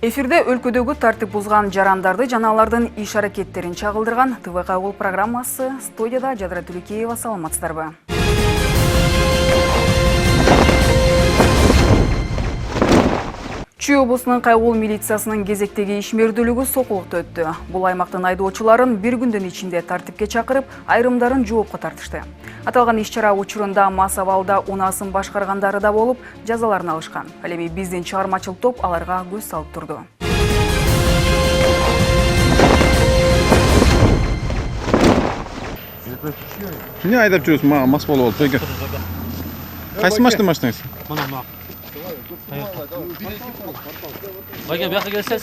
Эфирде өлкөдөгү тартип бузган жарандарды жана алардын иш аракеттерин чагылдырган ТВ Кайгул программасы. Студияда Жадыра Түлекеева, саламатсыздарбы? Чүй облусунун Кайгул милициясынын кезектеги ишмердүүлүгү сокулукта өттү. Бул аймактын айдоочуларын бир күндүн ичинде тартипке чакырып, айрымдарын жоопко тартышты. Аталган иш-чара учурунда мас абалда унаасын башкаргандары да болуп, жазаларын алышкан. Ал эми биздин чыгармачыл топ аларга көз салып турду. Эмне айдап жүрөсүң? Мага мас болуп алып. Кайсы машинаңыз? Мына. Байке, бияка келсеңиз.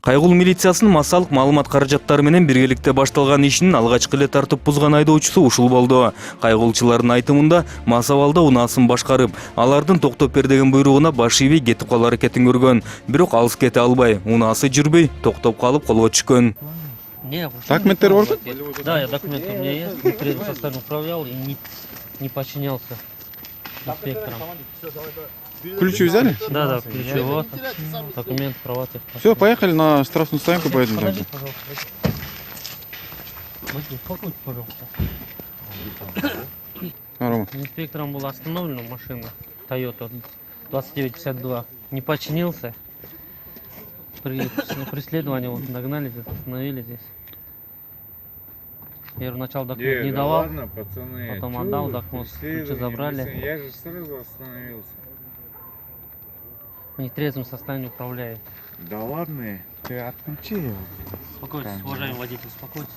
Кайгул милициясынын массалык маалымат каражаттары менен биргеликте башталган ишинин алгачкы эле тартып бузган айдоочусу ушул болду. Кайгулчулардын айтымында мас абалда унаасын башкарып, алардын токтоп бер деген буйругуна баш ийбей кетип калуу аракетин көргөн. Бирок алыс кете албай, унаасы жүрбөй, токтоп калып колго түшкөн. Документтер бар? Да, документы у меня есть. В трезвом составе управлял и не подчинялся инспекторам. Ключи взяли? Да, ключи вот. Документ, права. Все, поехали на штрафную стоянку, поедем. Успокойтесь, пожалуйста. Инспектором была остановлена машина Toyota 2952. Не подчинился. При преследовании вот нагнали здесь, остановили здесь. Я вначале документ не давал, ладно, пацаны, потом отдал документ, ключи забрали. Я же сразу остановился. В нетрезвом состоянии управляет. Да ладно, ты отключи его. Успокойтесь, уважаемый водитель, успокойтесь.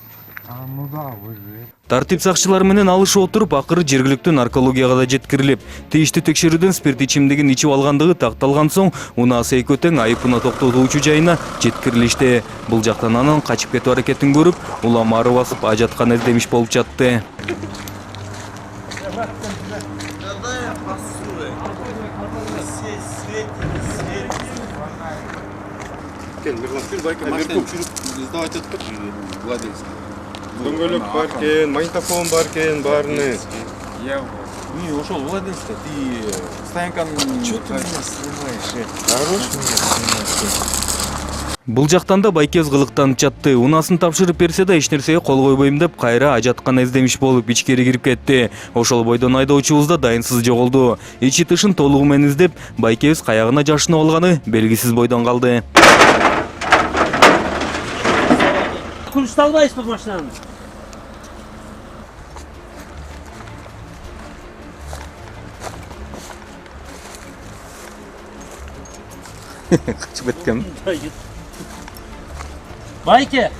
Ну да, вы же... Тартип сакчылары менен алышып отуруп, акыры жергиликтүү наркологияга да жеткирилип, тийиштүү текшерүүдөн спирт ичимдигин ичип алгандыгы такталган соң, унаасы экөө тең айыпына токтотуучу жайына жеткирилишти. Бул жактан анын качып кетүү аракетин көрүп, улам ары басып ажаткан эздемиш болуп жатты. Дөңгөлөк бар кен, магнитофон бар кен, баарыны. Я не ушел владелец-то, ты стоянканың... Чё ты меня снимаешь? Хорош меня снимать. Бул жактан да байкез кылыктанып жатты. Унаасын тапшырып берсе да эч нерсеге кол койбойм деп кайра ажаткан эздемиш болуп ичкери кирип кетти. Ошол бойдон айдоочубуз да дайынсыз жоголду. Ичи тышын толугу менен издеп, байкебиз каягына жашынып алганы белгисиз бойдон калды. Ключ албай из-под машины. Качып кеткен. Байке!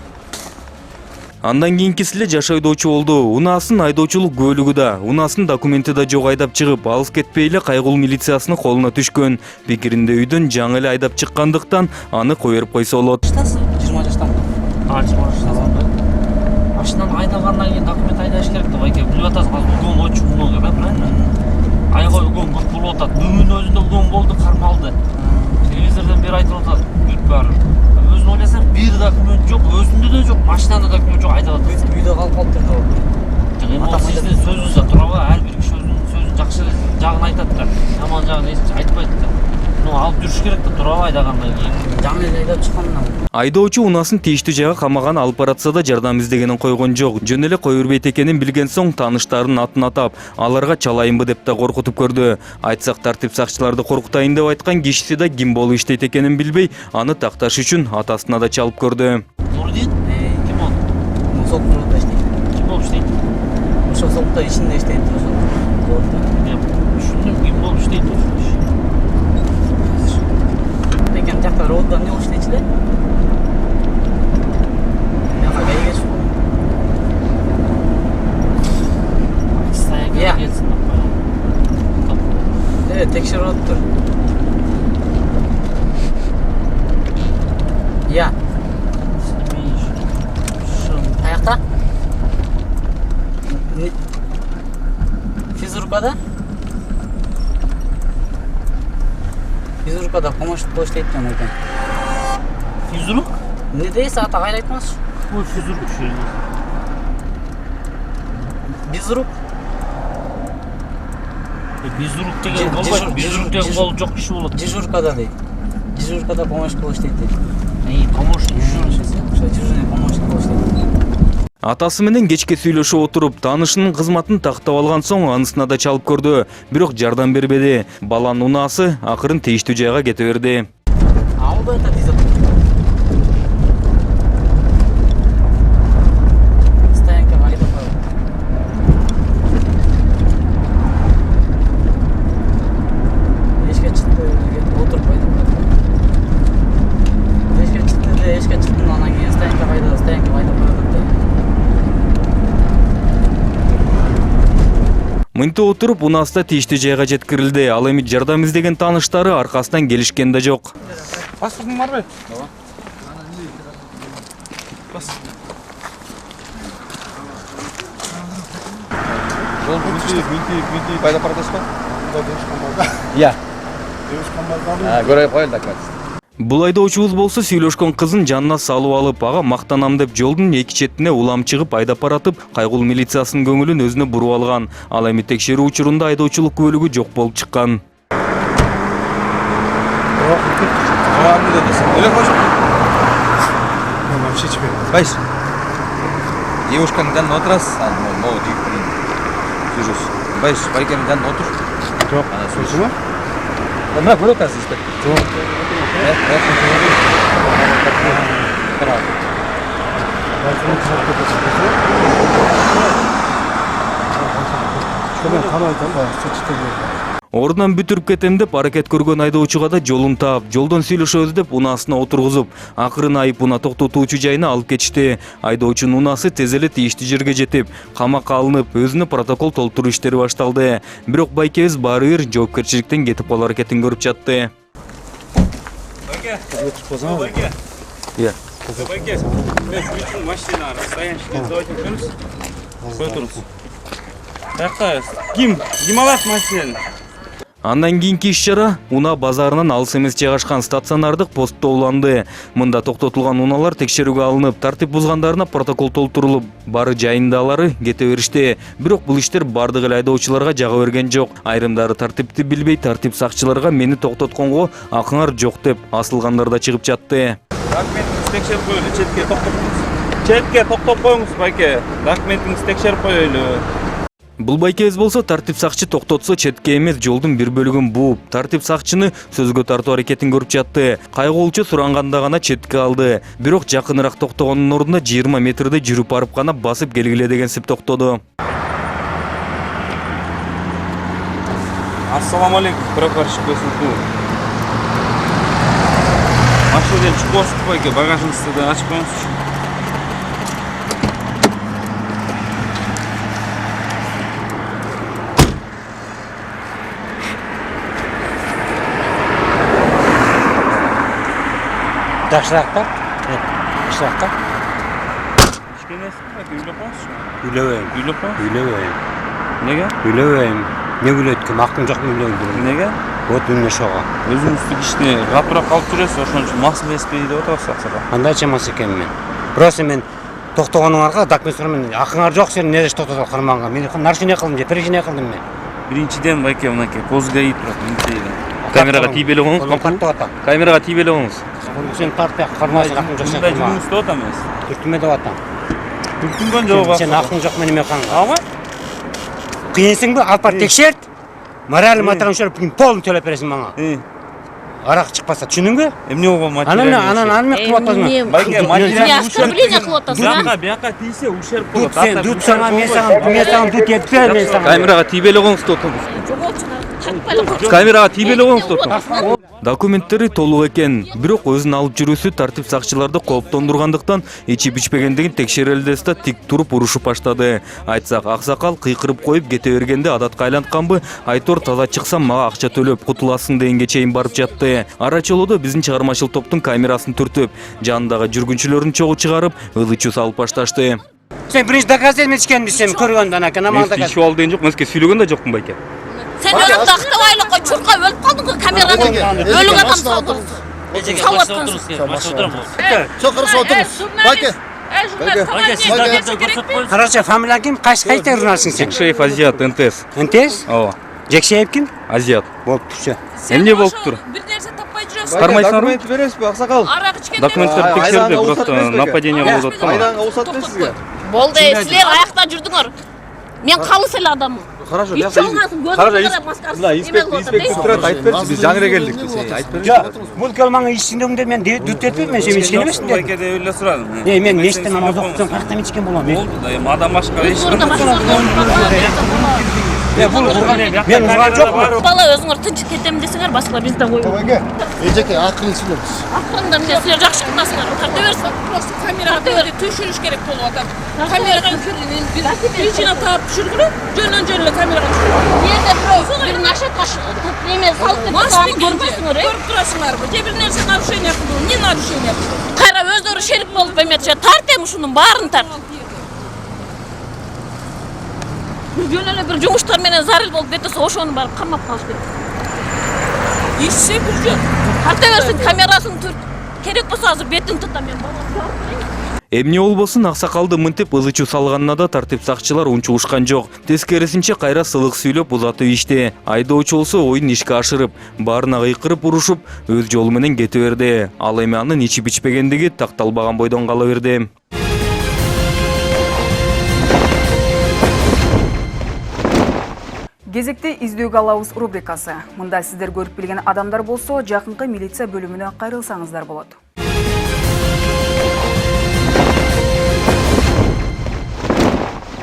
Андан кийинкиси эле жаш айдоочу болду. Унаасын айдоочулук көлүгү да, унаасын документи да жок айдап чыгып, алыс кетпей эле Кайгул милициясынын колуна түшкөн. Пикиринде үйдөн жаңы эле айдап чыккандыктан аны кое берип койсо болот. 20 жаштамын. 20 жаштамын. Машинаны айдагандан кийин документ айдаш керек да, байке. Билип атасыз, угон очень много, да, правильно? Айга угон көп болуп атат. Бүгүн өзүндө угон болду, кармалды. Телевизордон бери айтып атат, бүт баары. Өзүн ойласаң, бир документ жок, өзүндө да жок, машинада документ жок, айдап атат. Үйдө калып калыптыр да. Жок, сиздин сөзүңүз да туурабы? Ар бир киши өзүнүн сөзүн жакшы жагын айтат да, жаман жагын эч айтпайт да. Алып жүрүш керек да, туурабы айдагандан кийин. Жаңы эле айдап чыккандан. Айдоочу унаасын тийиштүү жайга камаган алып баратса да жардам издегенин койгон жок. Жөн эле кое бербейт экенин билген соң тааныштарынын атын атап, аларга чалайынбы деп да коркутуп көрдү. Айтсак, тартип сакчыларды коркутайын деп айткан кишиси да ким болуп иштейт экенин билбей, аны такташ үчүн атасына да чалып көрдү. Нурдин? Ким ол? Сокурда иштейт. Ким болуп иштейт? Ошол сокто ичинде иштейт. Түшүндүм, ким болуп иштейт ошол иш? Деген жакта роодда эмне болуп иштейчү эле? Жака гаиге чыгуу. Стоянкага келсин. Текшерип атыптыр. Я. Аякта? Физрукада? Физрукада помощник иштейт экен экен. Физрук? Не дейсиз, ата кайра айтмакчы? Ой, физрук ушул. Безрук? Безрук деген болбойт. Безрук деген бол жок киши болот. Дежуркада дейт. дежуркада помощник болуп иштейт. Помощник жүрүшөсү. Ошо дежурный помощник болуп иштейт. Атасы менен кечке сүйлөшүп отуруп, таанышынын кызматын тактап алган соң анысына да чалып көрдү, бирок жардам бербеди. Баланын унаасы акырын тийиштүү жайга кете берди. Алды это дизель. Стоянка айдап коём. Эшке чыкты, отуруп айдап коём. Эшке чыктым, анан кийин стоянка айдап коём. Мынтип отуруп, унааста тийиштүү жайга жеткирилди. Ал эми жардам издеген тааныштары аркасынан келишкен да жок. Паспортың бар бе? Жол мынтип пайда парадасыз ба? Иә. Көріп қойыл документ. Бул айдоочубуз болсо сүйлөшкөн кызын жанына салып алып, ага мактанам деп жолдун эки четине улам чыгып айдап баратып, Кайгул милициясынын көңүлүн өзүнө буруп алган. Ал эми текшерүү учурунда айдоочулук күбөлүгү жок болуп чыккан. Байс. Девушканың жанына отырасыз, мол жігіттің жүріс. Байс, байкенің жанына отыр. Жоқ. Слышишь? Мына көріп отырсыз, инспектор. Ордунан бүтүрүп кетем деп аракет көргөн айдоочуга да жолун таап, жолдон сүйлөшөбүз деп унаасына отургузуп, акырын айып уна токтотуучу жайына алып кетишти. Айдоочунун унаасы тез эле тийиштүү жерге жетип, камакка алынып, өзүнө протокол толтуруу иштери башталды. Бирок байкебиз баары бир жоопкерчиликтен кетип калуу аракетин көрүп жатты. Байке, bütün машина стоянщик, давайте көріңіз. Қой тұрыңыз. Тақта, ким алат машинаны? Андан кийинки иш-чара унаа базарынан алыс эмес жайгашкан стационардык постто уланды. Мында токтотулган унаалар текшерүүгө алынып, тартип бузгандарына протокол толтурулуп, бары жайындалары кете беришти. Бирок бул иштер бардык эле айдоочуларга жага берген жок. Айрымдары тартипти билбей, тартип сакчыларга мени токтотконго акыңар жок деп асылгандар да чыгып жатты. Документіңізді тексеріп қойылы, четке тоқтап қойыңыз. Четке тоқтап қойыңыз, байке. Документіңізді тексеріп қойылы. Бул байкебиз болсо тартип сакчы токтотсо четке эмес жолдун бир бөлүгүн бууп, тартип сакчыны сөзгө тартуу аракетин көрүп жатты. Кайгоолчу суранганда гана четке алды. Бирок жакыныраак токтогондун ордуна 20 метрде жүрүп барып гана басып келгиле дегенсип токтоду. Ассаламу алейкум, прапорщик Көсүнкул. Машинадан чыгып болсыз байке, багажыңызды да ачып қойыңыз. Дашырақта? Дашырақта? Кішкенесің бе, үйлеп қойыңыз şu an. Үйлебейм. Үйлеп қойыңыз? Үйлебейм. Неге? Үйлебейм. Не үйлеткім? Ақтың жоқ үйлебейм. Неге? Вот үнне шоға. Өзіңізді кішкене қапырақ қалып жүресіз, ошон үчүн мас емеспей деп отырасыз ақсаға. Қандай чамас екенмін мен. Просто мен тоқтағанның арқаға документ сұрамын. Ақыңар жоқ сен неде тоқтатып қарманға. Мен нарушение қылдым же, пережение қылдым мен. Биринчиден байке мынакей көзгө ийип турат, мынтейди. Камерага тийбей коюңуз. Қолым қатты ата. Камерага тийбей коюңуз. Сен тарты қармасын ақың жоқ сен Мындай қарма. жүрүңүз деп атам эмес. Түртіме деп атам. Түртүнгөн жок. Сен ақың жоқ меніме қанға. Ага. Қиынсың ба? Алып бар текшерт. Мораль материалын шөліп полын төлеп бересің маңа. Арақ шықпаса түсінің бе? Эмне болгон материал? Анан қылып атпасың. Байке материал оскорбление кылып атасың. Бияка тийсе ушерп Дут болот. сен, дут саңа, мен саған дут етпе, мен саған. Камерага тийбей коюңуз деп атам. Камерага тийбей коюңуз деп атам. Документтери толук экен, бирок өзүн алып жүрүүсү тартип сакчыларды кооптондургандыктан ичип ичпегендигин текшерилдеси да тик туруп урушуп баштады. Айтсак, аксакал кыйкырып коюп кете бергенде адатка айлантканбы, айтор таза чыксам мага акча төлөп кутуласың дегенге чейин барып жатты. Ара чолоодо биздин чыгармачылык топтун камерасын түртүп, жанындагы жүргүнчүлөрүн чогуу чыгарып, ылычуу салып башташты. Сен биринчи доказательно ичкенди сен көргөндөн анака намаң Мен ичип ал деген жок, мен сизге сүйлөгөн да жокмун байке. Sen ölüp taktavayla koy, çurka ölüp kaldın kız kameranın. Ölü adam saldırırsın. Çok karısı oturmuş. Bakın. Хорошо, фамилияң ким? Кайсы журналистсиң сен? Шейх Азиат НТС. НТС? Ооба. Жексеев ким? Азиат. Болуптур, все. Эмне болуп тур? Бир нерсе таппай жүрөсүң. Кармайсыңарбы? Документ бересизби, аксакал? Арак ичкенде. Документтер текшерди, Айданга просто уруксат нападение бересизби? болуп аткан. Айданга уруксат бересизби? Болды, силер аякта жүрдүңөр. Мен калыс эле адаммын. Хорошо, Ит чоңгасың, көзүңө карап маскарасың. Мына инспектор турат айтып берчи, биз жаңы эле келдик. Айтып берчи. Жок, бул келмаңа ичсиңдер мен дүт етпейм, мен сен ичкен эмесмин дедим. Байке деп эле сурадым. Мен мешітте намаз окутсам каяктан ичкен болом? Адам башка Өзүңөрдө Мен урган жокмун. бала өзүңөр тынчып кетем десеңер, башкалар бизде койбойт. Tabake. Eceke akıllı sürüyoruz. Акырында мен силер жакшы кыласыңар. Тарта берсин. Просто камерага түшүрүш керек болуп атат. Камерага причина таап түшүргүлө, жөнөн эле камерага түшүрүп. Жерде бирөө бир нашет эме салып деп көрмөйсүңөр, көрүп турасыңарбы? Же бир нерсе нарушение кылды, эмне нарушение кылды? Кайра өздөрү шерик болуп эметчи. Тартем ушунун баарын тарт. Жөн эле бир жумуштар менен зарыл болуп кетсе, ошону барып камап калыш керек. Ишсе бир тарта берсин, камерасын түрт. Керек болсо азыр бетин тутам мен. Эмне болбосун аксакалды мынтип ызычуу салганына да тартип сакчылар унчугушкан жок. Тескерисинче кайра сылык сүйлөп узатып ишти. Айдоочу болсо оюн ишке ашырып, баарына кыйкырып урушуп, өз жолу менен кете берди. Ал эми анын ичип ичпегендиги такталбаган бойдон кала берди. Кезекте издөөгө алабыз рубрикасы. Мында сиздер көрүп билген адамдар болсо, жакынкы милиция бөлүмүнө кайрылсаңыздар болот.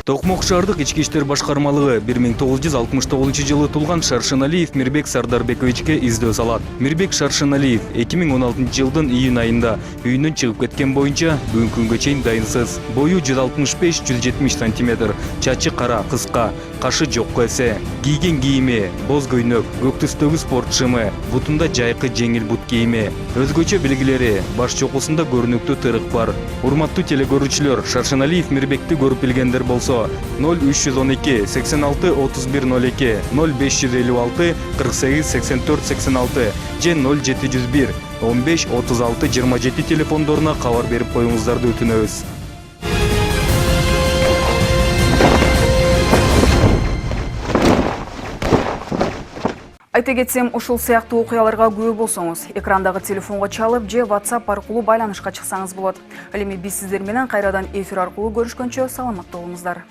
Токмок шаардык ички иштер башкармалыгы 1969 жылы тулган Шаршыналиев Мирбек Сардарбековичке издөө салат. Мирбек Шаршыналиев 2016 жылдын июнь айында үйүнөн чыгып кеткен боюнча бүгүнкү күнгө чейин дайынсыз. Бою 165-170 см, чачы кара, кыска, кашы жокко эсе, кийген кийими, боз көйнөк, көк түстөгү спорт шымы, бутунда жайкы жеңил бут кийими. Өзгөчө белгилери, баш чокусунда көрүнүктүү тырык бар. Урматтуу телекөрүүчүлөр, Шаршыналиев Мирбекти көрүп билгендер болсо 0312 86 3102 0556 48 84 86 же 0701 15 36 27 телефондоруна кабар берип коюңуздарды өтүнөбүз. Айта кетсем, ушул сыяктуу окуяларга күбө болсоңуз, экрандагы телефонго чалып же WhatsApp аркылуу байланышка чыксаңыз болот. Ал эми биз сиздер менен кайрадан эфир аркылуу көрүшкөнчө саламатта болуңуздар.